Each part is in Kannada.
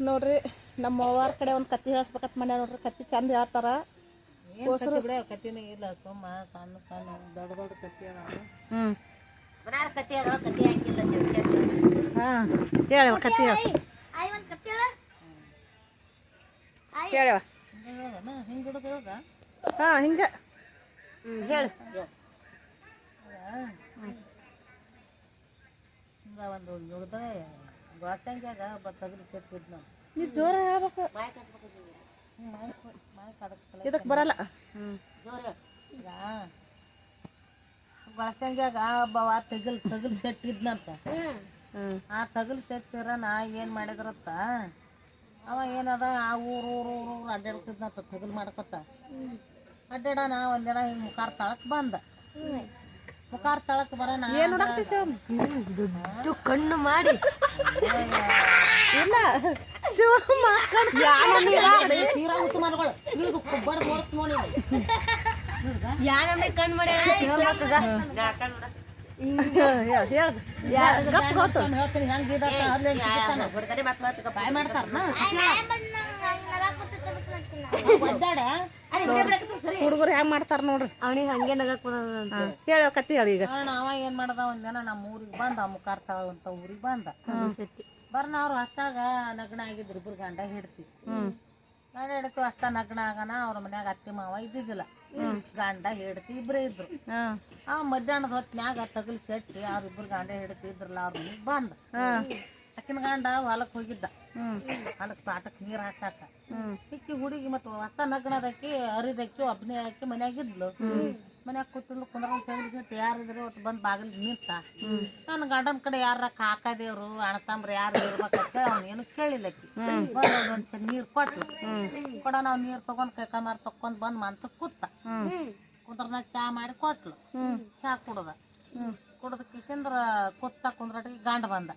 ನೋಡ್ರಿ ನಮ್ಮ ಅವ್ವಾರ ಕಡೆ ಒಂದು ಕತ್ತಿ ಹೇಳ್ಸ್ಬೇಕಂತ ಮನೆ ನೋಡ್ರಿ ಕತ್ತಿ ಚಂದ ಹೇಳ್ತಾರ ಕತ್ತಿನೇ ಇಲ್ಲ ಸುಮ್ಮ ಸಣ್ಣ ಸಣ್ಣ ದೊಡ್ಡ ದೊಡ್ಡ ಕತ್ತಿ ಅದಾವ ಮನಾರ ಕತ್ತಿ ಅದಾವ ಕತ್ತಿ ಹಾಕಿಲ್ಲ ಹಾಂ ಹೇಳವ ಕತ್ತಿ ಹೇಳ ಆಯ್ ಒಂದು ಕತ್ತಿ ಹೇಳ ಹೇಳವ ಹಿಂಗೆ ಹಿಡಿದು ಹೇಳ್ದ ಹಾಂ ಹಿಂಗೆ ಹೇಳು ಹಿಂಗೆ ಒಂದು ಹಿಡಿದ್ರೆ ಗೋಸಂಗ್ಯಾಗ ತಗಲಿ ಸೆಟ್ಟಿದ್ ನಾವು ನೀ ಜೋರ ಹೇಳ್ಬೇಕು ಇದಕ್ಕೆ ಬರಲ್ಲ ಜೋರ ಈಗ ಬಳಸಂಗ್ಯಾಗ ಒಬ್ಬವ ತಗಲ್ ಸೆಟ್ಟಿದ್ನಂತ ಆ ತಗಲ್ ಸೆಟ್ಟಿರ ನಾ ಏನು ಮಾಡಿದ್ರತ್ತ ಅವ ಏನದ ಆ ಊರು ಅಡ್ಡಾಡ್ತಿದ್ನಂತ ತಗಲ್ ಮಾಡ್ಕೊತ ಅಡ್ಡಾಡಣ ಒಂದಿನ ಹಿಂಗೆ ಮುಖಾರ್ ತಳಕ್ ಬಂದ ಮುಖಾರ್ ತಳಕ್ ಬರೋಣ ದೊಡ್ಡ ಕಣ್ಣು ಮಾಡಿ ಇಲ್ಲ ಶಿವ ತೀರಾ ಹುತ್ತು ಮನಗಳು ಬಡ್ದು ನೋಡ್ತು ನೋಡಿ ಯಾನಮ್ಮೆ ಕಣ್ಣು ಮಾಡಿ ಹೇಳ್ತೀನಿ ಹೆಂಗೆ ಬಾಯ್ ಮಾಡ್ತಾರ ಒದ್ದಾಡ ಹುಡುಗರು ಹೆಂಗ್ ಮಾಡ್ತಾರ ನೋಡ್ರಿ ಅವನಿಗೆ ಹಂಗೆ ನಗಕ್ ಹೇಳ ಕತ್ತಿ ಹೇಳಿ ಈಗ ಅವ ಏನ್ ಮಾಡ್ದ ಒಂದಿನ ನಮ್ಮ ಊರಿಗೆ ಬಂದ ಮುಖಾರ್ ಅಂತ ಊರಿಗೆ ಬಂದ ಬರ್ನ ಅವ್ರು ಅಷ್ಟಾಗ ನಗ್ನ ಆಗಿದ್ರು ಇಬ್ರು ಗಂಡ ಹಿಡ್ತಿ ಗಂಡ ಹಿಡ್ತು ಅಷ್ಟ ನಗ್ನ ಆಗನ ಅವ್ರ ಮನ್ಯಾಗ ಅತ್ತಿ ಮಾವ ಇದ್ದಿದ್ದಿಲ್ಲ ಗಂಡ ಹಿಡ್ತಿ ಇಬ್ರೇ ಇದ್ರು ಆ ಮಧ್ಯಾಹ್ನದ ಹೊತ್ನ್ಯಾಗ ತಗಲಿ ಸೆಟ್ಟಿ ಅವ್ರಿಬ್ರು ಗಂಡ ಹಿಡ್ತಿ ಇದ್ರಲ್ಲ ಅವ್ರ ಮನೆಗೆ ಬಂದ ಅಕ್ಕಿನ ಗಂಡ ಹೊಲಕ್ಕೆ ಹೋಗಿದ್ದ ಹೊಲಕ್ಕೆ ಪಾಟಕ್ಕೆ ನೀರು ಹಾಕಾಕ ಸಿಕ್ಕಿ ಹುಡುಗಿ ಮತ್ತು ಹೊಸ ನಗ್ನದಕ್ಕಿ ಅರಿದಕ್ಕಿ ಒಬ್ಬನೇ ಹಾಕಿ ಮನ್ಯಾಗಿದ್ಲು ಮನ್ಯಾಗ ಕೂತಿದ್ಲು ಕುಂದ್ರ ತೆಗಿಸಿ ಯಾರಿದ್ರು ಒಟ್ಟು ಬಂದು ಬಾಗಿಲು ನಿಂತ ನನ್ನ ಗಂಡನ ಕಡೆ ಯಾರ ಕಾಕದೇವ್ರು ಅಣ್ಣತಂಬ್ರು ಯಾರು ಇರ್ಬೇಕಂತ ಅವನೇನು ಕೇಳಿಲ್ಲಕ್ಕಿ ಬಂದು ಒಂದ್ಸರಿ ನೀರು ಕೊಟ್ಲು ಕೊಡ ನಾವು ನೀರು ತಗೊಂಡ್ ಕೈ ಮಾರಿ ತಕೊಂಡ್ ಬಂದು ಮನ್ಸಕ್ ಕೂತ ಕುಂದ್ರನ ಚಾ ಮಾಡಿ ಕೊಟ್ಲು ಚಾ ಕುಡ್ದ ಕುಡ್ದ ಕಿಸಿಂದ್ರ ಕೂತ ಕುಂದ್ರಟಿಗೆ ಗಂಡ ಬಂದ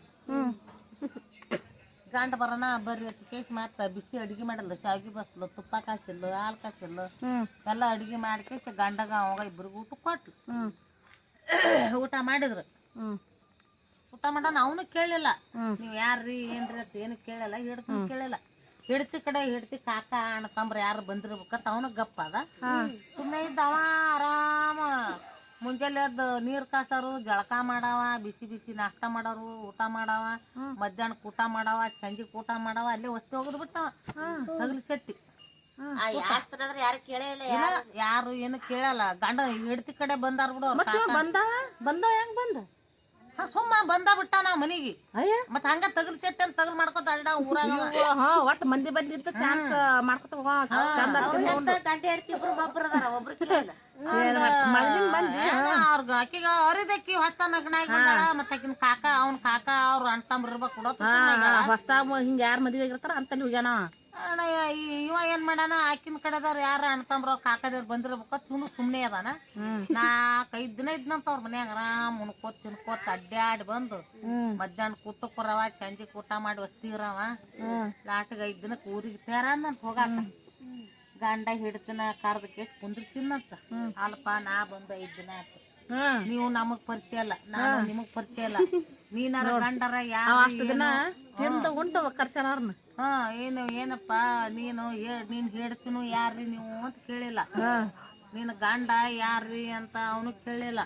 ಗಂಡ ಬರೋಣ ಬರ್ರಿ ಅಟ್ಟಿ ಕೇಸಿ ಮತ್ತೆ ಬಿಸಿ ಅಡಿಗೆ ಮಾಡಲ್ಲ ಶಾವಿಗೆ ಬಸ್ಲು ತುಪ್ಪ ಕಾಸಿಲ್ಲ ಹಾಲು ಕಾಸಿಲ್ಲ ಎಲ್ಲ ಅಡಿಗೆ ಮಾಡ್ಕೇಸಿ ಗಂಡಗ ಅವಾಗ ಇಬ್ರಿಗೆ ಊಟ ಕೊಟ್ಲು ಊಟ ಮಾಡಿದ್ರು ಊಟ ಮಾಡೋಣ ಅವನು ಕೇಳಿಲ್ಲ ನೀವು ಯಾರ್ರಿ ಏನ್ರಿ ಅಂತ ಏನು ಕೇಳಿಲ್ಲ ಹಿಡ್ತೀನಿ ಕೇಳಿಲ್ಲ ಹಿಡ್ತಿ ಕಡೆ ಹಿಡ್ತಿ ಕಾಕ ಅಣ್ಣ ತಂಬ್ರ ಯಾರು ಬಂದಿರ್ಬೇಕಂತ ಅವನು ಗಪ್ಪ ಅದ ಸುಮ್ಮನೆ ಇದ್ದವ ಆರಾಮ ಮುಂಜಾನೆ ಎದ್ದು ನೀರು ಕಾಸರು ಜಳಕ ಮಾಡವ ಬಿಸಿ ಬಿಸಿ ನಾಷ್ಟ ಮಾಡೋರು ಊಟ ಮಾಡವ ಮಧ್ಯಾಹ್ನಕ್ಕೆ ಊಟ ಮಾಡವ ಸಂಜೆಗೆ ಊಟ ಮಾಡವ ಅಲ್ಲೇ ವಸ್ತು ಹೋಗುದು ಬಿಟ್ಟವ ತಗಲಿ ಸೆಟ್ಟಿ ಯಾರು ಕೇಳೇ ಇಲ್ಲ ಯಾರು ಏನು ಕೇಳಲ್ಲ ಗಂಡ ಹೆಡ್ತಿ ಕಡೆ ಬಂದಾರ ಬಿಡು ಬಂದ ಹೆಂಗ್ ಬಂದ ಸುಮ್ಮ ಬಂದ ಬಿಟ್ಟ ನಾ ಮನಿಗೆ ಮತ್ ಹಂಗ ತಗಲ್ ಸೆಟ್ ಅಂತ ತಗಲ್ ಮಾಡ್ಕೊತ ಅಡ್ಡ ಊರಾಗ ಒಟ್ಟು ಮಂದಿ ಬಂದಿದ್ದ ಚಾನ್ಸ್ ಮಾಡ್ಕೊತ ಗಂಟೆ ಹೇಳ್ತಿ ಇಬ್ರು ಒಬ್ರು ಅದಾರ ಒಬ್ರು ಕೇಳಿಲ್ಲ ಅವ್ರ ಆಕಿಗ ಅರಿದಕ್ಕಿ ಹೊತ್ತ ನಗ್ನಾಗಿ ಬಂದಾಳ ಮತ್ತ ಆಕಿನ ಕಾಕ ಅವ್ನ ಕಾಕ ಅವ್ರ ಅಣ್ಣ ತಮ್ಮ ಇರ್ಬೇಕು ಕೂಡ ಹೊಸ್ತಾಗ ಹಿಂಗ ಯಾರು ಮದುವೆ ಆಗಿರ್ತಾರ ಅಂತಲ್ಲಿ ಹೋಗ್ಯಾನ ಅಣ್ಣ ಇವ ಏನ್ ಮಾಡಾನ ಆಕಿನ ಕಡೆದವ್ರ ಯಾರ ಅಣ್ಣ ತಮ್ರ ಕಾಕದೇವ್ರು ಬಂದಿರ್ಬೇಕ ಸುಮ್ನೆ ಅದಾನ 4-5 ದಿನ ಇದ್ನಂತ ಅವ್ರ ಮನ್ಯಾಗ ಆರಾಮ್ ಉಣ್ಕೋತ್ ತಿನ್ಕೋತ್ ಅಡ್ಡಾಡಿ ಬಂದು ಮಧ್ಯಾಹ್ನ ಕೂಟಕ್ ಬರವ ಸಂಜೆ ಊಟ ಮಾಡಿ ವಸ್ತಿರವ ಲಾಟಿಗೆ 5 ದಿನಕ್ಕೆ ಊರಿಗೆ ತೇರಂದಂತ ಹೋಗಾಕ ಗಂಡ ಹಿಡ್ತಿನ ಕರ್ದ ಕೇಸ್ ಕುಂದ್ರಸಿನಂತ ಅಲ್ಪ ನಾ ಬಂದು 5 ದಿನ ಆಯ್ತು ನೀವು ನಮಗ್ ಪರಿಚಯ ಅಲ್ಲ ನಾನು ನಿಮಗ್ ಪರಿಚಯ ಅಲ್ಲ ನೀನಾರ ಗಂಡರ ಯಾರು ಉಂಟು ಕರ್ಸ್ಯಾರ ಏನು ಏನಪ್ಪ ನೀನು ನೀನ್ ಹೇಳ್ತೀನು ಯಾರ್ರಿ ನೀವು ಅಂತ ಕೇಳಿಲ್ಲ ನೀನ್ ಗಂಡ ಯಾರ್ರಿ ಅಂತ ಅವನು ಕೇಳಿಲ್ಲ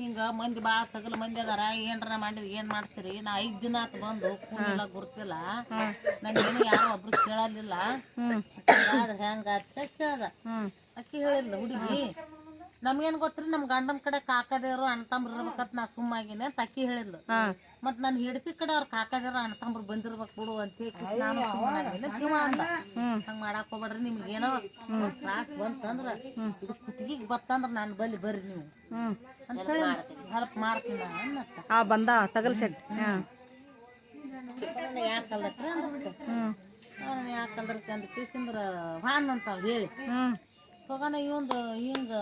ಹಿಂಗ ಮಂದಿ ಬಾಳ ತಗಲ್ ಮಂದಿ ಅದಾರ ಏನ್ರ ಮಾಡಿದ್ ಏನ್ ಮಾಡ್ತೀರಿ ನಾ 5 ದಿನ ಆತ್ ಬಂದು ಕೂನಿಲ್ಲ ಗುರ್ತಿಲ್ಲ ನಂಗೇನು ಯಾರು ಒಬ್ರು ಕೇಳಲಿಲ್ಲ ಹೆಂಗ ಅಂತ ಕೇಳ್ದ ಅಕ್ಕಿ ಹೇಳಿದ್ಲ ಹುಡುಗಿ ನಮ್ಗೇನ್ ಗೊತ್ತ್ರಿ ನಮ್ ಗಂಡನ ಕಡೆ ಕಾಕದೇವ್ರು ಅಣ್ಣ ತಮ್ರು ಇರ್ಬೇಕಂತ ನಾ ಸುಮ್ಮಾಗಿನಿ ಅಂತ ಅಕ್ಕಿ ಹೇಳಿದ್ಲು ಮತ್ ನನ್ ಹೆಡ್ತಿ ಕಡೆ ಅವ್ರ ಕಾಕದೇವ್ರು ಅಣ್ಣ ತಮ್ರು ಬಂದಿರ್ಬೇಕು ಬಿಡು ಅಂತ ನಾನು ಸುಮ್ಮನಾಗಿನಿ ಕಿವ ಅಂದ ಹಂಗ ಮಾಡಾಕ್ ಹೋಗ್ಬೇಡ್ರಿ ನಿಮ್ಗೆ ಏನೋ ತ್ರಾಸ್ ಬಂತಂದ್ರ ಇದು ಕುತ್ತಿಗೆ ಬತ್ತಂದ್ರ ನಾನು ಬಲ್ಲಿ ಬರ್ರಿ ನೀವು ಅಂತ ಹೇಳಿ ಹೆಲ್ಪ್ ಮಾಡ್ತೀನಿ ಅನ್ನತ್ತ ಬಂದ ತಗಲ್ ಸೆಟ್ ಯಾಕಲ್ದಕ್ರಿ ಅಂದ್ಬಿಟ್ಟು ಯಾಕಲ್ದಕ್ಕೆ ಅಂದ ಕಿಸಿಂದ್ರ ಹಾನ್ ಅಂತ ಹೇಳಿ ಹೋಗೋಣ ಇವಂದು ಹಿಂಗ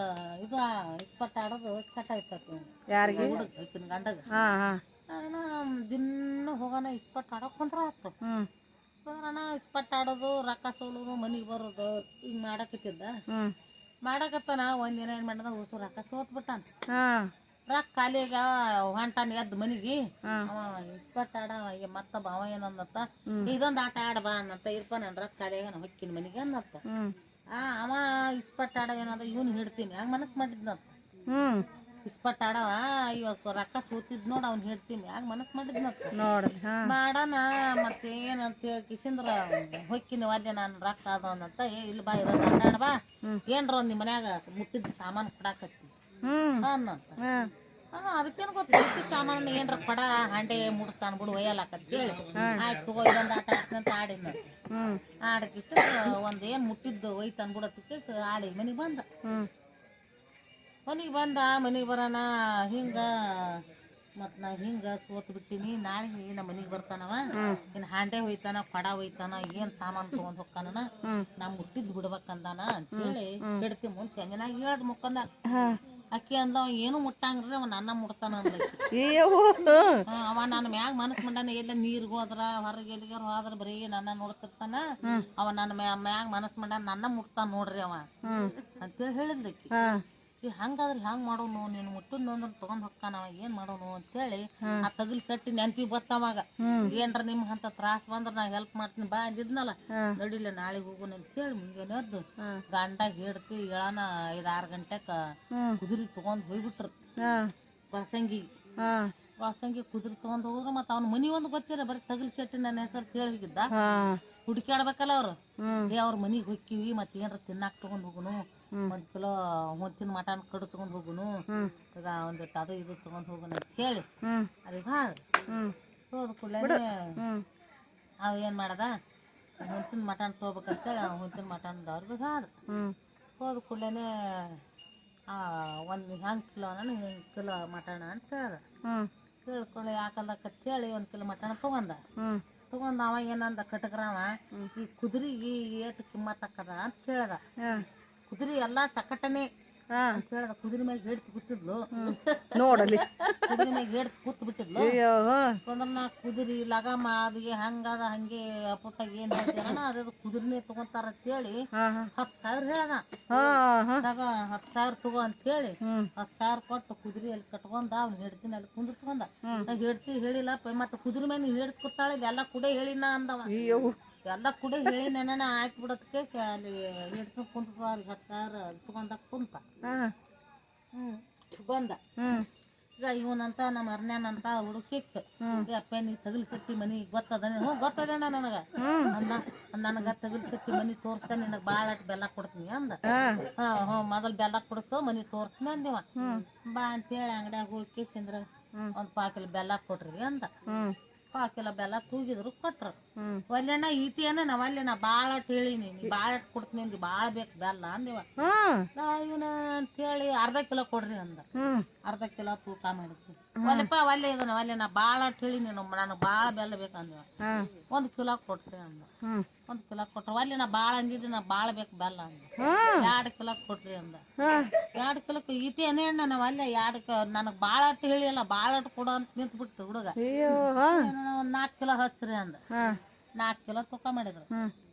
ಇದು ಇಸ್ಪಟ್ ಆಡೋದು ಚಟ ಇರ್ತೈತಿ ಯಾರಿಗೆ ಹುಡುಗ ಆಕಿನ ಗಂಡಗ ದಿನ ಹೋಗೋಣ ಇಸ್ಪಟ್ ಆಡೋಕ್ ಕುಂತ್ರ ಆಯ್ತು ಹೋಗೋಣ ಇಸ್ಪಟ್ ಆಡೋದು ರೊಕ್ಕ ಸೋಲೋದು ಮನಿಗೆ ಬರೋದು ಹಿಂಗ್ ಮಾಡಕತ್ತಿದ್ದ ಮಾಡಕತ್ತಾನ ಒಂದಿನ ಏನ್ ಮಾಡಿದ ಉಸು ರೊಕ್ಕ ಸೋತ್ ಬಿಟ್ಟಾನ ರೊಕ್ಕ ಖಾಲಿಯಾಗ ಹೊಂಟಾನ ಎದ್ದು ಮನಿಗೆ ಅವ ಇಸ್ಪಟ್ಟಾಡ ಮತ್ತೊಬ್ಬ ಅವ ಏನಂದತ್ತ ಇದೊಂದು ಆಟ ಆಡ ಬಾ ಅನ್ನತ್ತ ಇರ್ಪ ನನ್ ರೊಕ್ಕ ಖಾಲಿಯಾಗ ನಾ ಹೊಕ್ಕಿನ ಮನಿಗೆ ಅನ್ನತ್ತ ಅವ ಇಸ್ಪಟ್ಟಾಡ ಏನದ ಇವನ್ ಹಿಡ್ತೀನಿ ಹಂಗ ಮನಸ್ಸು ಮಾಡಿದ್ನತ್ತ ಇಸ್ಪಟ್ ಆಡವ ಇವಾಗ ರೊಕ್ಕ ಸೂತಿದ್ ನೋಡ್ ಅವ್ನ್ ಹಿಡ್ತೀನಿ ಹಂಗ ಮನಸ್ಸು ಮಾಡಿದ್ನತ್ತ ನೋಡ್ರಿ ಮಾಡಣ ಮತ್ತೆ ಏನಂತ ಹೇಳಿ ಕಿಶಂದ್ರ ಹೊಕ್ಕಿನಿ ಅಲ್ಲೇ ನಾನು ರೊಕ್ಕ ಅದವನಂತ ಇಲ್ಲಿ ಬಾ ಇರೋದು ಆಟ ಆಡ ಬಾ ಏನ್ರ ಒಂದ್ ನಿಮ್ ಮನ್ಯಾಗ ಮುಟ್ಟಿದ ಸಾಮಾನು ಕೊಡಾಕತ್ತಿ ಅನ್ನಂತ ಅದಕ್ಕೇನು ಗೊತ್ತ ಸಾಮಾನು ಏನ್ರ ಕೊಡ ಹಂಡೆ ಮುಡ್ತಾನ ಬಿಡು ಒಯ್ಯಲಾಕತ್ತೇಳಿ ಆಯ್ತು ತಗೋ ಇದೊಂದು ಆಟ ಆಡ್ತಂತ ಆಡಿನ ಆಡಕಿಸ ಒಂದ್ ಏನ್ ಮುಟ್ಟಿದ್ದು ಒಯ್ತಾನ ಬಿಡೋದಕ್ಕೆ ಆಡಿ ಮನಿಗೆ ಬಂದ ಮನಿಗೆ ಬರೋಣ ಹಿಂಗ ಮತ್ ನಾ ಹಿಂಗ ಸೋತ್ ಬಿಟ್ಟಿನಿ ನಾಳೆ ನಮ್ಮ ಮನಿಗೆ ಬರ್ತಾನವ ಇನ್ ಹಾಂಡೆ ಹೋಯ್ತಾನ ಕೊಡ ಹೋಯ್ತಾನ ಏನ್ ಸಾಮಾನು ತಗೊಂಡ್ ಹೊಕ್ಕಾನ ನಾ ಮುಟ್ಟಿದ್ ಬಿಡ್ಬೇಕಂದಾನ ಅಂತೇಳಿ ಹಿಡ್ತಿ ಮುಂಚೆ ಹಂಗನಾಗ ಹೇಳ್ದ ಮುಕ್ಕಂದ ಅಕ್ಕಿ ಅಂದ ಏನು ಮುಟ್ಟಂಗ್ರಿ ಅವ ನನ್ನ ಮುಡ್ತಾನ ಅಂದಕ್ಕಿ ಅವ ನನ್ನ ಮ್ಯಾಗ ಮನಸ್ ಮಾಡಾನ ಎಲ್ಲ ನೀರ್ಗ್ ಹೋದ್ರ ಹೊರಗೆ ಎಲ್ಲಿಗಾರ ಹೋದ್ರ ಬರೀ ನನ್ನ ನೋಡ್ತಿರ್ತಾನ ಅವ ನನ್ನ ಮ್ಯಾಗ ಮನಸ್ ಮಾಡಾನ ನನ್ನ ಮುಟ್ತಾನ ನೋಡ್ರಿ ಅವ ಅಂತೇಳಿ ಹೇಳಿದ್ಲಕ್ಕಿ ಹಂಗಾದ್ರೆ ಹ್ಯಾಂಗ ಮಾಡೋನು ನೀನು ಮುಟ್ಟದ್ ಅಂದ್ರೆ ತಗೊಂಡ್ ಹೊಕ್ಕಾನವ ಏನ್ ಮಾಡೋನು ಅಂತೇಳಿ ಆ ತಗಲ್ ಸಟ್ಟಿ ನೆನ್ಪಿ ಬತ್ತವಾಗ ಏನ್ರ ನಿಮ್ ಅಂತ ತ್ರಾಸ ಬಂದ್ರ ನಾ ಹೆಲ್ಪ್ ಮಾಡ್ತೀನಿ ಬಾ ಅಂದಿದ್ನಲ್ಲ ನಡಿಲ್ಲ ನಾಳೆಗೆ ಹೋಗುನ್ ಅಂತೇಳಿ ಮುಂಜಾನೆ ಎದ್ದು ಗಂಡ ಹಿಡ್ತಿ ಏಳನ 5-6 ಗಂಟೆಕ ಕುದುರೆ ತಗೊಂಡ್ ಹೋಗ್ಬಿಟ್ರು ವಾಸಂಗಿ ಕುದುರೆ ತಗೊಂಡ್ ಹೋದ್ರು ಮತ್ತ ಅವ್ನ ಮನಿ ಒಂದು ಗೊತ್ತಿರ ಬರೀ ತಗಲ್ ಸೆಟ್ಟಿ ನನ್ನ ಹೆಸರು ಕೇಳಿಗಿದ್ದ ಹುಡುಕ್ಯಾಡ್ಬೇಕಲ್ಲ ಅವ್ರು ಅವ್ರ ಮನಿಗ್ ಹೊಕ್ಕಿವಿ ಮತ್ತೆ ಏನ್ರ ತಿನ್ನಾಕ್ ತಗೊಂಡ್ ಹೋಗುನು 1 ಕಿಲೋ ಹೊತ್ತಿನ ಮಟನ್ ಕಡು ತಗೊಂಡ್ ಹೋಗುನು ಈಗ ಒಂದಿಟ್ಟು ಅದು ಇದು ತಗೊಂಡ್ ಹೋಗುನು ಅಂತ ಹೇಳಿ ಅಲ್ಲಿಗೆ ಹೋದ ಕೂಡಲೇ ಅವ ಏನ್ ಮಾಡದ ಹೊತ್ತಿನ ಮಟನ್ ತಗೋಬೇಕಂತೇಳಿ ಹೊತ್ತಿನ ಮಟನ್ ಅವ್ರಿಗೆ ಹೋದ ಕೂಡಲೇ ಒಂದು ಹ್ಯಾಂಗ್ ಕಿಲೋ ಹಿಂಗೆ ಕಿಲೋ ಮಟಣ ಅಂತ ಹೇಳ್ದ ಕೇಳ್ಕೊಳ್ಳಿ ಯಾಕಂದಕ್ಕಂತೇಳಿ 1 ಕಿಲೋ ಮಟನ್ ತಗೊಂಡ ಅವ ಏನಂದ ಕಟಕ್ರವ ಈ ಕುದುರೆಗೆ ಏಟು ಕಿಮ್ಮತ್ ಹಾಕದ ಅಂತ ಹೇಳ್ದ ಕುದುರೆ ಎಲ್ಲಾ ಸಕಟನೆ ಅಂತ ಹೇಳ್ದ ಕುದುರೆ ಮ್ಯಾಗ ಹೇಳ್ತಿ ಕೂತಿದ್ಲು ನೋಡಲಿ ಕುದುರೆ ಮ್ಯಾಗ ಹೇಳ್ತಿ ಕೂತ್ ಬಿಟ್ಟಿದ್ಲು ನಾ ಕುದುರೆ ಲಗಮ ಅದಿಗೆ ಹಂಗದ ಹಂಗೆ ಪುಟ್ಟಾಗ ಏನ್ ಹೇಳ್ತೀನ ಅದ ಕುದುರೆನೇ ತಗೊಂತಾರ ಅಂತೇಳಿ 10,000 ಹೇಳ್ದ 10,000 ತಗೋ ಅಂತೇಳಿ 10,000 ಕೊಟ್ಟು ಕುದುರೆ ಅಲ್ಲಿ ಕಟ್ಕೊಂಡ ಅವ್ನು ಹಿಡ್ತೀನಿ ಅಲ್ಲಿ ಕುಂದಿರ್ಸ್ಕೊಂಡ ಹಿಡ್ತಿ ಹೇಳಿಲ್ಲ ಮತ್ತೆ ಕುದುರೆ ಮ್ಯಾಗ ನೀವ್ ಹಿಡ್ತಿ ಕೂತಾಳೆ ಎಲ್ಲ ಕೂಡ ಹೇಳಿನ ಅಂದವ ಎಲ್ಲ ಕೂಡ ಹೇಳಿ ನನ್ನ ಹಾಕಿ ಬಿಡೋದಕ್ಕೆ ಅಲ್ಲಿ ಹಿಡ್ಕೊಂಡು ಕುಂತ 10,000 ತಗೊಂಡ ಕುಂತ ಬಂದ ಈಗ ಇವನಂತ ನಮ್ಮ ಅರ್ನ್ಯಾನಂತ ಹುಡುಗ ಸಿಕ್ತು ಅಪ್ಪ ನೀ ತಗಲ್ ಸತ್ತಿ ಮನಿ ಗೊತ್ತದ ಗೊತ್ತದೇನ ನನಗ ನನಗ ತಗಲ್ ಸತ್ತಿ ಮನಿ ತೋರ್ಸ್ತಾನೆ ನಿನಗ ಬಾಳ ಬೆಲ್ಲ ಕೊಡ್ತೀನಿ ಅಂದ ಮೊದಲ್ ಬೆಲ್ಲ ಕೊಡ್ತು ಮನಿ ತೋರ್ಸ್ತೀನಿ ಅಂದಿವ ಬಾ ಅಂತೇಳಿ ಅಂಗಡ್ಯಾಗ ಹೋಗಿ ಸಿಂದ್ರ 1 ಪಾಕಿಲ್ ಬೆಲ್ಲ ಕೊಡ್ರಿ ಅಂದ 1 ಕಿಲೋ ಬೆಲ್ಲ ತೂಗಿದ್ರು ಕೊಟ್ರು ಒಲ್ಲೆಣ್ಣ ಈಟಿಯನ್ನ ನಾ ಬಾಳ ಹೇಳಿನಿ ನೀ ಬಾಳ ಕೊಡ್ತೀನಿ ಅಂದಿ ಬಾಳ ಬೇಕು ಬೆಲ್ಲ ಅಂದಿವ ಇವನ ಅಂತೇಳಿ 1/2 ಕಿಲೋ ಕೊಡ್ರಿ ಅಂದ 1/2 ಕಿಲೋ ತೂಕ ಮಾಡಿದ್ವಿ ಒಲ್ಲೆ ಇದನ್ನ ಒಲ್ಲೆ ನಾ ಬಾಳ ಹೇಳಿನಿ ನನಗೆ ಬಾಳ ಬೆಲ್ಲ ಬೇಕಂದಿವ 1 ಕಿಲೋ ಕೊಟ್ರಿ ಅಂದ 1 ಕಿಲೋ ಕೊಟ್ರ ಒಲ್ಲೆ ನಾ ಬಾಳ ಅಂದಿದ್ದಿ ನಾ ಬಾಳ ಬೇಕು ಬೆಲ್ಲ ಅಂದ 2 ಕಿಲೋ ಕೊಟ್ರಿ ಅಂದ 2 ಕಿಲೋಕ್ಕೆ ಈಟಿ ಏನೇ ಅಣ್ಣ ನಾವ್ ಅಲ್ಲೇ 2 ನನಗ್ ಬಾಳ ಹೇಳಿಲ್ಲ ಬಾಳ ಕೊಡು ಅಂತ ನಿಂತ್ ಬಿಡ್ತು ಹುಡುಗ 4 ಕಿಲೋ ಹಚ್ಚ್ರಿ ಅಂದ 4 ಕಿಲೋ ತೂಕ ಮಾಡಿದ್ರು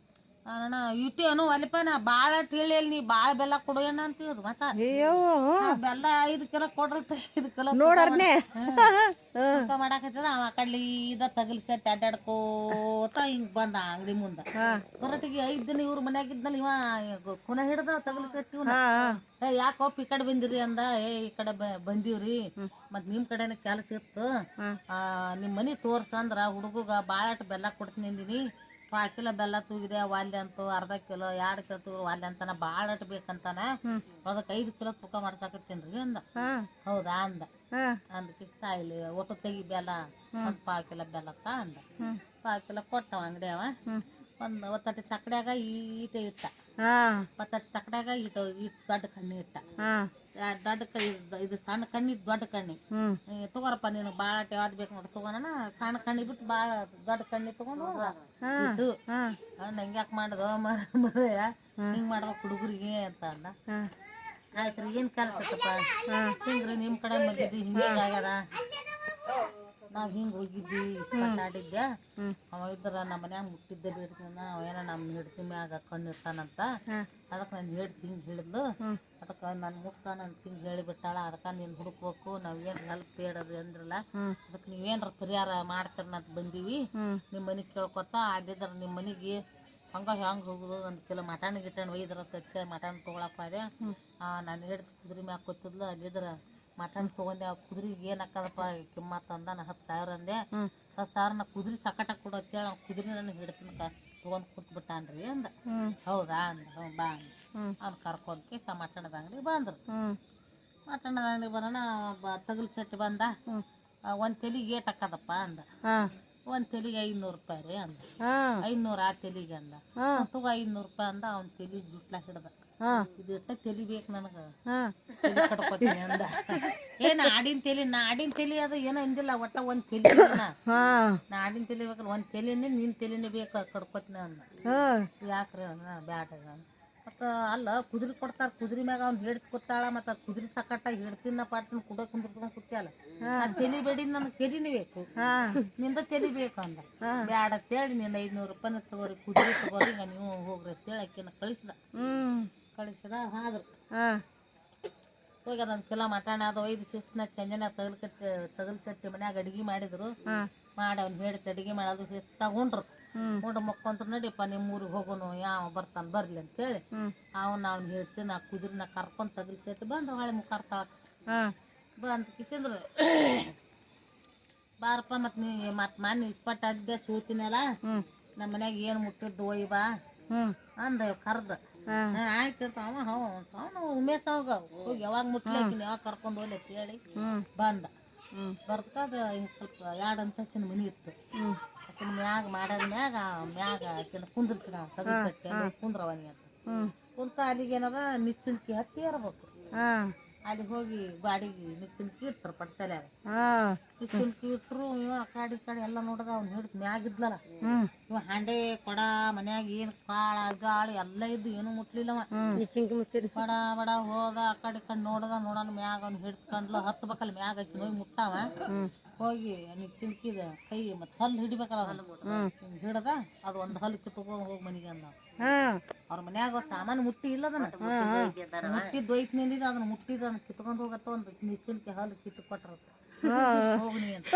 ಅಣ್ಣ ಇಟಿ ಏನು ಒಲಿಪ ನಾ ಬಾಳ ಹೇಳಿ ನೀ ಬಾಳ ಬೆಲ್ಲ ಕೊಡು ಏನ ಅಂತೀವ್ ಮತ್ತ ಬೆಲ್ಲ 5 ಕಿಲೋ ಕೊಡ್ರಿ 5 ಕಿಲೋ ನೋಡ್ರನೆ ತೂಕ ಮಾಡಾಕತ್ತಿದ ಅವ ಕಡ್ಲಿ ಇದ ತಗಲ್ ಸೆಟ್ ಅಡ್ಡಾಡ್ಕೋತ ಹಿಂಗ್ ಬಂದ ಅಂಗಡಿ ಮುಂದ ಹೊರಟಿಗೆ 5 ದಿನ ಇವ್ರ ಮನ್ಯಾಗಿದ್ನಲ್ಲ ಇವ ಕುನ ಹಿಡ್ದ ತಗಲ್ ಸೆಟ್ ಇವನ ಯಾಕೋಪ್ ಈ ಕಡೆ ಬಂದಿರಿ ಅಂದ ಈ ಕಡೆ ಬಂದೀವ್ರಿ ಮತ್ ನಿಮ್ ಕಡೆನ ಕೆಲಸ ಇತ್ತು ನಿಮ್ ಮನಿ ತೋರ್ಸಂದ್ರ ಹುಡುಗಗ ಬಾಳಟ್ ಬೆಲ್ಲ ಕೊಡ್ತೀನಿ ಅಂದಿನಿ 1 ಕಿಲೋ ಬೆಲ್ಲ ತೂಗಿದೆ ವಾಲ್ಯ ಅಂತೂ 1/2 ಕಿಲೋ 2 ಕಿಲೋ ತೂರು ವಾಲ್ಯ ಅಂತಾನ ಬಾಳ ಅಟ್ ಬೇಕಂತಾನ ಅದಕ್ಕೆ 5 ಕಿಲೋ ತೂಕ ಮಾಡ್ಸಾಕತ್ತೇನ್ರಿ ಅಂದ ಹೌದಾ ಅಂದ ಅಂದಕ್ಕೆ ಇಲ್ಲಿ ಒಟ್ಟು ತೆಗಿ ಬೆಲ್ಲ 1 ಕಿಲೋ ಬೆಲ್ಲ ಅಂದ 1 ಕಿಲೋ ಕೊಟ್ಟವ ಅಂಗಡಿಯವ ಒಂದು ಒತ್ತಟ್ಟಿ ತಕ್ಕಡ್ಯಾಗ ಈಟೆ ಇಟ್ಟ ಒತ್ತಟ್ಟಿ ತಕ್ಕಡ್ಯಾಗ ಈಟ ದೊಡ್ಡ ಕಣ್ಣಿ ಇಟ್ಟ ದೊಡ್ಡ ಇದು ಸಣ್ಣ ಕಣ್ಣಿ ದೊಡ್ಡ ಕಣ್ಣಿ ತಗೋರಪ್ಪ ನೀನು ಬಾಳ ಯಾವ್ದು ಬೇಕು ನೋಡಿ ತಗೋಣ ಸಣ್ಣ ಕಣ್ಣಿ ಬಿಟ್ಟು ಬಾಳ ದೊಡ್ಡ ಕಣ್ಣಿ ತಗೊಂಡು ಇಟ್ಟು ನಂಗ್ಯಾಕ್ ಮಾಡ್ದೋ ಮರಯ ಹಿಂಗ್ ಮಾಡ್ಬೇಕು ಹುಡುಗರಿಗೆ ಅಂತ ಅಂದ ಆಯ್ತ್ರಿ ಏನ್ ಕೆಲಸ ಐತಪ್ಪ ಹಿಂಗ್ರಿ ನಿಮ್ ಕಡೆ ಮದ್ದಿದ್ದು ಹಿಂಗೆ ಆಗ್ಯದ ನಾವ್ ಹಿಂಗ್ ಹೋಗಿದ್ವಿ ಮಾತಾಡಿದ್ದೆ ಅವ ಇದ್ರ ನಮ್ಮ ಮನ್ಯಾಗ ಮುಟ್ಟಿದ್ದೆ ಬಿಡ್ತಾನ ಅವ ಏನ ನಮ್ಮ ಹಿಡ್ತಿ ಮ್ಯಾಗ ಕಣ್ಣು ಇರ್ತಾನಂತ ಅದಕ್ಕೆ ನಾನು ಹೇಳ್ತಿ ಹಿಂಗೆ ಹೇಳಿದ್ಲು ಅದಕ್ಕೆ ನಾನು ಮುಟ್ತಾನ ಅಂತ ಹಿಂಗೆ ಹೇಳಿಬಿಟ್ಟಾಳ ಅದಕ್ಕೆ ನೀನು ಹುಡುಕ್ಬೇಕು ನಾವೇನು ಹೆಲ್ಪ್ ಬೇಡದು ಅಂದ್ರಲ್ಲ ಅದಕ್ಕೆ ನೀವೇನ್ರ ಪರಿಹಾರ ಮಾಡ್ತಾರನಂತ ಬಂದೀವಿ ನಿಮ್ಮ ಮನೆಗೆ ಕೇಳ್ಕೊತ ಅಲ್ಲಿದ್ರ ನಿಮ್ಮ ಮನೆಗೆ ಹಂಗ ಹೆಂಗೆ ಹೋಗುದು ಒಂದು ಕಿಲೋ ಮಟನ್ ಗಿಟನ್ ಒಯ್ದ್ರ ತಚ್ಚ ಮಟನ್ ತೊಗೊಳಪ್ಪ ಅದೇ ನಾನು ಹಿಡ್ದು ಕುದುರೆ ಮ್ಯಾಗ ಕೂತಿದ್ಲು ಅಲ್ಲಿದ್ರ ಮಟನ್ ತೊಗೊಂಡೆ ಆ ಕುದುರೆಗೆ ಏನು ಹಾಕದಪ್ಪ ಕಿಮ್ಮತ್ತ ಅಂದ ನಾ 10,000 ಅಂದೆ 10,000 ನಾ ಕುದುರೆ ಸಕಟ ಕೊಡು ಅಂತೇಳಿ ಅವ್ನು ಕುದುರೆ ನನಗೆ ಹಿಡ್ತೀನಿ ತೊಗೊಂಡು ಕೂತ್ಬಿಟ್ಟಾನ್ರಿ ಅಂದ ಹೌದಾ ಅಂದ ಬಾ ಅಂದ ಅವ್ನು ಕರ್ಕೊಂಡ್ಕೆ ಮಟಣದ ಅಂಗಡಿ ಬಂದ್ರು ಮಟಣದ ಅಂಗಡಿ ಬರೋಣ ತಗಲ್ ಸೆಟ್ ಬಂದ ಒಂದು ತೆಲಿಗೆ ಏಟ್ ಹಾಕದಪ್ಪ ಅಂದ ಒಂದು ತೆಲಿಗೆ 500 ರೂಪಾಯಿ ರೀ ಅಂದ 500 ಆ ತೆಲಿಗೆ ಅಂದ ತಗೋ 500 ರೂಪಾಯಿ ಅಂದ ಅವ್ನ ತೆಲಿ ಜುಟ್ಲ ಹಿಡ್ದ ಇದು ಇಟ್ಟ ತೆಲಿ ಬೇಕು ನನಗೆ ತೆಲಿ ಕಡ್ಕೊತೀನಿ ಅಂದ ಆಡಿನ ತೆಲಿ ಅದು ಏನೋ ಅಂದಿಲ್ಲ ಒಟ್ಟ ಒಂದು ತೆಲಿ ನಾ ಆಡಿನ ತೆಲಿ ಬೇಕಲ್ಲ ಒಂದು ತೆಲಿನೇ ನಿನ್ನ ತೆಲಿನೇ ಬೇಕು ಕಡ್ಕೊತೀನಿ ಅಂದ ಯಾಕ್ರಿ ಅಂದ ಬ್ಯಾಟ ಮತ್ತು ಅಲ್ಲ ಕುದುರೆ ಕೊಡ್ತಾರ ಕುದುರೆ ಮ್ಯಾಗ ಅವ್ನು ಹಿಡ್ದು ಕೂತಾಳ ಮತ್ತು ಕುದುರೆ ಸಕಟ್ಟ ಹಿಡ್ತಿನ ಪಾಡ್ತೀನಿ ಕುಡ ಕುಂದಿರ್ಕೊಂಡು ಕೂತ್ಯಾಲ ಆ ತೆಲಿ ಬೇಡಿ ನನಗೆ ತೆಲಿನೇ ಬೇಕು ನಿಂದ ತೆಲಿ ಬೇಕು ಅಂದ ಬ್ಯಾಡ ಅಂತೇಳಿ ನೀನು 500 ರೂಪಾಯಿನ ತಗೋರಿ ಕುದುರೆ ತಗೋರಿ ಈಗ ನೀವು ಹೋಗ್ರಿ ಅಂತೇಳಿ ಆಕಿನ ಕಳಿಸಿದ ಆದ್ರು ಹೋಗಿ ಅದೊಂದು ಕಿಲೋ ಮಟನ್ ಅದು ಒಯ್ದು ಶಿಸ್ತಿನ ಚಂಜನ ತಗಲ್ ಸಟ್ಟಿ ಮನ್ಯಾಗ ಅಡಿಗೆ ಮಾಡಿದ್ರು ಮಾಡಿ ಅವ್ನು ಹೇಳ್ತಿ ಅಡಿಗೆ ಮಾಡೋದು ಶಿಸ್ತಾಗ ಉಂಡ್ರು ಉಂಡು ಮಕ್ಕೊಂತ ನಡಿಯಪ್ಪ ನಿಮ್ಮ ಊರಿಗೆ ಹೋಗೋನು ಯಾವ ಬರ್ತಾನೆ ಬರ್ಲಿ ಅಂತೇಳಿ ಅವ್ನು ಹೇಳ್ತೀನಿ ನಾ ಕುದುರೆನ ಕರ್ಕೊಂಡು ತಗಲ್ ಸೆಟ್ಟು ಬಂದ್ರೆ ಹೊಳೆ ಮುಖಾರ್ತಾಳ ಬಂದು ಕಿಸಿಂದ್ರು ಬಾರಪ್ಪ ಮತ್ತು ನೀ ಮತ್ತು ಮನೆ ಇಸ್ಪಟ್ಟು ಅಡ್ಗೆ ಚೂತಿನಲ್ಲ ನಮ್ಮ ಮನ್ಯಾಗ ಏನು ಮುಟ್ಟಿದ್ದು ಒಯ್ ಬಾ ಅಂದ ಕರ್ದ ಆಯ್ತು ಅವನು ಉಮೇಶ್ ಅವಾಗ ಹೋಗಿ ಯಾವಾಗ ಮುಟ್ಲಾಕಿನ ಯಾವಾಗ ಕರ್ಕೊಂಡು ಹೋಗ್ಲಿ ಅಂತ ಹೇಳಿ ಬಂದ ಬರ್ತಾಗ ಸ್ವಲ್ಪ 2 ಅಂತಸ್ತಿನ ಮನೆ ಇತ್ತು ಆಕಿನ ಮ್ಯಾಗ ಮಾಡೋದ್ ಮ್ಯಾಗ ಆಕಿನ ಕುಂದ್ರಿಸಿ ನಾವು ತಗಸಟ್ಟೆ ಕುಂದ್ರವನಿ ಅಂತ ಕುಂತ ಅಲ್ಲಿಗೆ ಏನದ ನಿಚ್ಚುನ್ಕಿ ಹತ್ತಿ ಇರ್ಬೇಕು ಅಲ್ಲಿ ಹೋಗಿ ಬಾಡಿಗೆ ನಿಚ್ಚುನ್ಕಿ ಇಟ್ರು ಪಡ್ಸಲ್ಯಾಗ ನಿಚ್ಚುನ್ಕಿ ಇಟ್ರು ಇವ ಆ ಕಡೆ ಎಲ್ಲ ನೋಡದ ಅವ್ನು ಹಿಡ್ದು ಮ್ಯಾಗಿದ್ಲಲ್ಲ ಇವ ಹಾಂಡೆ ಕೊಡ ಮನ್ಯಾಗ ಏನು ಕಾಳ ಗಾಳಿ ಎಲ್ಲ ಇದ್ದು ಏನು ಮುಟ್ಲಿಲ್ಲವ ಬಡ ಬಡ ಹೋದ ಆ ಕಡೆ ನೋಡದ ನೋಡೋಣ ಮ್ಯಾಗ ಅವ್ನು ಹಿಡ್ಕೊಂಡ್ಲು ಹತ್ಬೇಕಲ್ಲ ಮ್ಯಾಗ ಹಾಕಿ ಹೋಗಿ ಮುಟ್ಟಾವ ಹೋಗಿ ನಿಚ್ಚುನ್ಕಿದ ಕೈ ಮತ್ತು ಹಲ್ಲು ಹಿಡಿಬೇಕಲ್ಲ ಹಿಡ್ದ ಅದು ಒಂದು ಹಲ್ಲು ಕಿತ್ಕೊಂಡು ಹೋಗಿ ಮನೆಗೆ ಅಂದ ಅವ್ರ ಮನ್ಯಾಗ ಸಾಮಾನು ಮುಟ್ಟಿ ಇಲ್ಲ ಅದನ್ನ ಮುಟ್ಟಿದ್ದು ಒಯ್ತು ನಿಂದಿದ್ದು ಅದನ್ನ ಮುಟ್ಟಿದ ಅದನ್ನ ಕಿತ್ಕೊಂಡು ಹೋಗತ್ತ ಒಂದು ನಿಚ್ಚುನ್ಕಿ ಹಲ್ಲು ಕಿತ್ತು ಕೊಟ್ರ ಹೋಗ್ನಿ ಅಂತ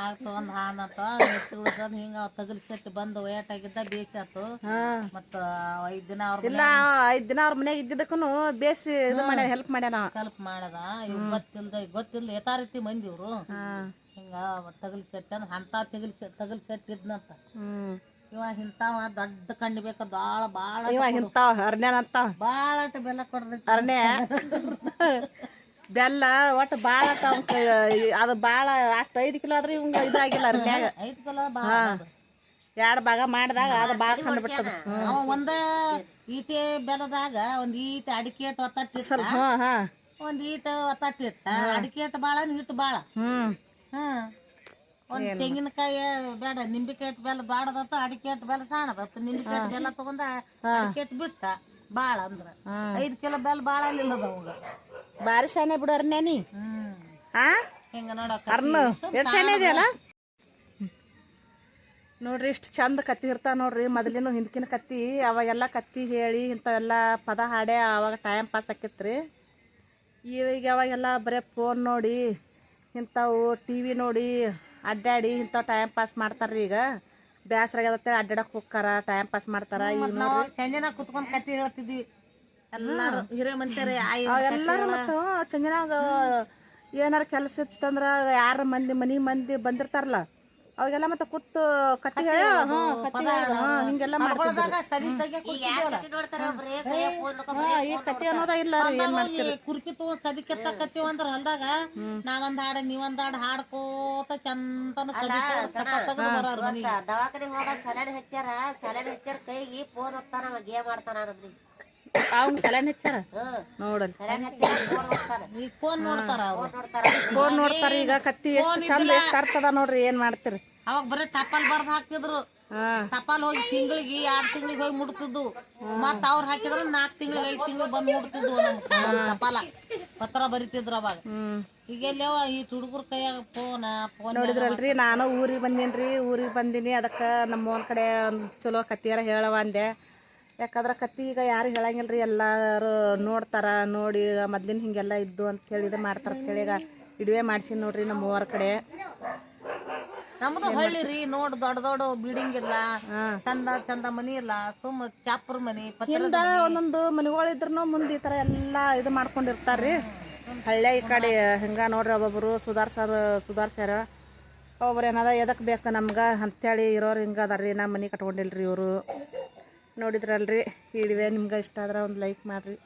ಆಗ್ತ ಒಂದು ಹಾನಂತ ಎತ್ತುಗಳದ ಹಿಂಗ ತಗಲ್ ಸೆಟ್ ಬಂದು ಒಯ್ಯಾಟಾಗಿದ್ದ ಬೇಸಾತು ಮತ್ತ 5 ದಿನ ಐದ್ ದಿನ ಅವ್ರ ಮನ್ಯಾಗ ಇದ್ದಿದ್ದಕ್ಕೂ ಬೇಸಿ ಹೆಲ್ಪ್ ಮಾಡ್ಯಾನ ಗೊತ್ತಿಲ್ಲ ಯಥಾರೀತಿ ಮಂದಿ ಇವ್ರು ಹಿಂಗ ತಗಲ್ ಸೆಟ್ ಅಂದ್ ಅಂತ ತಗಲ್ ಸೆಟ್ ಇದ್ನಂತ ಇವ ಇಂತಾವ ದೊಡ್ಡ ಕಂಡು ಬೇಕ ಬಾಳ ಬೆಲ್ಲ ಕೊಡ್ರಿ ಅರ್ಣ್ಯ ಬೆಲ್ಲ ಒಟ್ಟು ಭಾಳ ಅದು ಭಾಳ ಅಷ್ಟು 5 ಕಿಲೋ ಆದ್ರೆ ಇವಂಗ ಇದಾಗಿಲ್ಲ ಅರ್ನ್ಯಾಗ 5 ಕಿಲೋ ಭಾಳ 2 ಭಾಗ ಮಾಡಿದಾಗ ಅದು ಭಾಳ ಕಂಡು ಬಿಟ್ಟದ ಒಂದ ಈಟೆ ಬೆಲ್ಲದಾಗ ಒಂದ್ ಈಟ ಅಡಿಕೆ ಇಟ್ಟು ಒತ್ತಟ್ಟಿಟ್ಟ ಒಂದ್ ಈಟ ಒತ್ತಟ್ಟಿಟ್ಟ ಅಡಿಕೆ ಇಟ್ಟು ಭಾಳ ಹಿಟ್ಟು ಭಾಳ ಒಂದ್ ತೆಂಗಿನಕಾಯಿ ಬೇಡ ನಿಂಬಿಕಾಯಿ ಇಟ್ಟು ಬೆಲ್ಲ ಬಾಡದತ್ತ ಅಡಿಕೆ ಇಟ್ಟು ಬೆಲ್ಲ ಸಾಣದತ್ತ ನಿಂಬಿಕಾಯಿ ಇಟ್ಟು ಬೆಲ್ಲ ತಗೊಂಡ ಅಡಿಕೆ ಇಟ್ಟು ಬಿಟ್ಟ ಭಾಳ ಅಂದ್ರ 5 ಕಿಲೋ ಬೆಲ್ಲ ಭಾಳ ಅಲ್ಲಿಲ್ಲ ಅವಂಗ ಬಾರಿ ಶಾನೆ ಬಿಡು ಅರ್ಣ್ಯ ನೀ ಹಿಂಗ ನೋಡಕ್ ಶಾನೆ ಇದೆಯಲ್ಲ ನೋಡ್ರಿ ಇಷ್ಟು ಚಂದ ಕತ್ತಿ ಇರ್ತಾವ ನೋಡ್ರಿ ಮೊದಲಿನ ಹಿಂದಕಿನ ಕತ್ತಿ ಅವಾಗೆಲ್ಲ ಕತ್ತಿ ಹೇಳಿ ಇಂಥವೆಲ್ಲ ಪದ ಹಾಡೆ ಅವಾಗ ಟೈಮ್ ಪಾಸ್ ಆಕೈತ್ರಿ ಈಗ ಅವಾಗೆಲ್ಲ ಬರೀ ಫೋನ್ ನೋಡಿ ಇಂಥವು TV ನೋಡಿ ಅಡ್ಡಾಡಿ ಇಂಥವು ಟೈಮ್ ಪಾಸ್ ಮಾಡ್ತಾರ್ರಿ ಈಗ ಬ್ಯಾಸರ ಆಗ್ಯದ ಅಡ್ಡಾಡಕ್ ಹೋಗ್ತಾರ ಟೈಮ್ ಪಾಸ್ ಮಾಡ್ತಾರ ಚಂಜನ ಕುತ್ಕೊಂಡ್ ಕತ್ತಿ ಹೇಳ್ತಿದ್ವಿ ಎಲ್ಲಾರು ಹಿರೇ ಮನುಷ್ಯರೇ ಎಲ್ಲಾರು ಮತ್ತು ಚಂಜನಾಗ ಏನಾರ ಕೆಲಸ ಇತ್ತಂದ್ರ ಯಾರ ಮನಿ ಮಂದಿ ಬಂದಿರ್ತಾರಲ್ಲ ಅವಾಗೆಲ್ಲ ಮತ್ತೆ ಕೂತು ಕತ್ತಿ ಹಿಂಗೆಲ್ಲ ಈ ಕತ್ತಿ ಅನ್ನೋದ ಇಲ್ಲ ಕುರ್ಕಿ ತಗೊಂಡ್ ಸದಿ ಕೆತ್ತಕತ್ತೀವ ಅಂದ್ರ ಹೊಲ್ದಾಗ ನಾವೊಂದ್ ಹಾಡ ನೀವೊಂದ್ ಹಾಡ ಹಾಡ್ಕೋತ ಚಂತನ ದವಾಖಾನೆ ಹೋಗ ಸಲಡ್ ಹಚ್ಚಾರ ಕೈಗೆ ಫೋನ್ ಹೋಗ್ತಾನ ಗೇಮ್ ಆಡ್ತಾನ ಅವ್ನ ಸಲನ್ ಹೆಚ್ಚಾರ ನೋಡಲ್ ಫೋನ್ ನೋಡ್ತಾರ ಈಗ ಕತ್ತಿ ಎಷ್ಟು ಚಂದ ಎಷ್ಟು ಅರ್ಥದ ನೋಡ್ರಿ ಏನ್ ಮಾಡ್ತೀರಿ ಅವಾಗ ಬರೀ ಟಪಾಲ್ ಬರ್ದ್ ಹಾಕಿದ್ರು ಟಪಾಲ್ ಹೋಗಿ ತಿಂಗಳಿಗೆ 2 ತಿಂಗಳಿಗೆ ಹೋಗಿ ಮುಡ್ತಿದ್ದು ಮತ್ತ ಅವ್ರು ಹಾಕಿದ್ರ 4 ತಿಂಗಳಿಗೆ 5 ತಿಂಗಳಿಗೆ ಬಂದ್ ಮುಡ್ತಿದ್ವು ನಮ್ ಟಪಾಲ ಪತ್ರ ಬರಿತಿದ್ರು ಅವಾಗ ಈಗೆಲ್ಲವ ಈ ಹುಡುಗರ ಕೈಯಾಗ ಫೋನ್ ನೋಡಿದ್ರಲ್ರಿ ನಾನು ಊರಿಗೆ ಬಂದೀನಿ ಅದಕ್ಕೆ ನಮ್ಮವನ ಕಡೆ ಒಂದು ಚಲೋ ಕತ್ತಿಯಾರ ಹೇಳವ ಅಂದೆ. ಯಾಕಂದ್ರೆ ಕತ್ತಿ ಈಗ ಯಾರು ಹೇಳಂಗಿಲ್ರಿ, ಎಲ್ಲರೂ ನೋಡ್ತಾರ. ನೋಡಿ ಮೊದ್ಲಿನ ಹಿಂಗೆಲ್ಲ ಇದ್ದು ಅಂತ ಹೇಳಿ ಇದು ಮಾಡ್ತಾರ ಅಂತ ಹೇಳಿ ಈಗ ಇಡುವೆ ಮಾಡ್ಸಿ ನೋಡ್ರಿ ನಮ್ಮ ಮೂವರ ಕಡೆ. ನಮ್ದು ಹಳ್ಳಿ ರೀ, ನೋಡ್ ದೊಡ್ಡ ದೊಡ್ಡ ಬಿಲ್ಡಿಂಗ್ ಇಲ್ಲ, ಚಂದ ಮನಿ ಇಲ್ಲ, ಸುಮ್ಮ ಚಾಪರ್ ಮನಿ ಹಿಂದ ಒಂದೊಂದು ಮನೆಗಳಿದ್ರು ಮುಂದೆ ಈ ಥರ ಎಲ್ಲ ಇದು ಮಾಡ್ಕೊಂಡಿರ್ತಾರ್ರಿ. ಹಳ್ಳಿ ಈ ಕಡೆ ಹಿಂಗ ನೋಡ್ರಿ ಒಬ್ಬೊಬ್ರು ಸುಧಾರ್ಸ್ಯಾರ, ಒಬ್ಬರು ಏನದ ಎದಕ್ಕೆ ಬೇಕು ನಮ್ಗೆ ಅಂತೇಳಿ ಇರೋರು ಹಿಂಗೆ ಅದಾರ ರೀ. ನಮ್ಮ ಮನೆ ಕಟ್ಕೊಂಡಿಲ್ರಿ ಇವರು. ನೋಡಿದ್ರಲ್ರಿ ಈ ವಿಡಿಯೋ ನಿಮ್ಗೆ ಇಷ್ಟ ಆದ್ರೆ ಒಂದು ಲೈಕ್ ಮಾಡಿರಿ.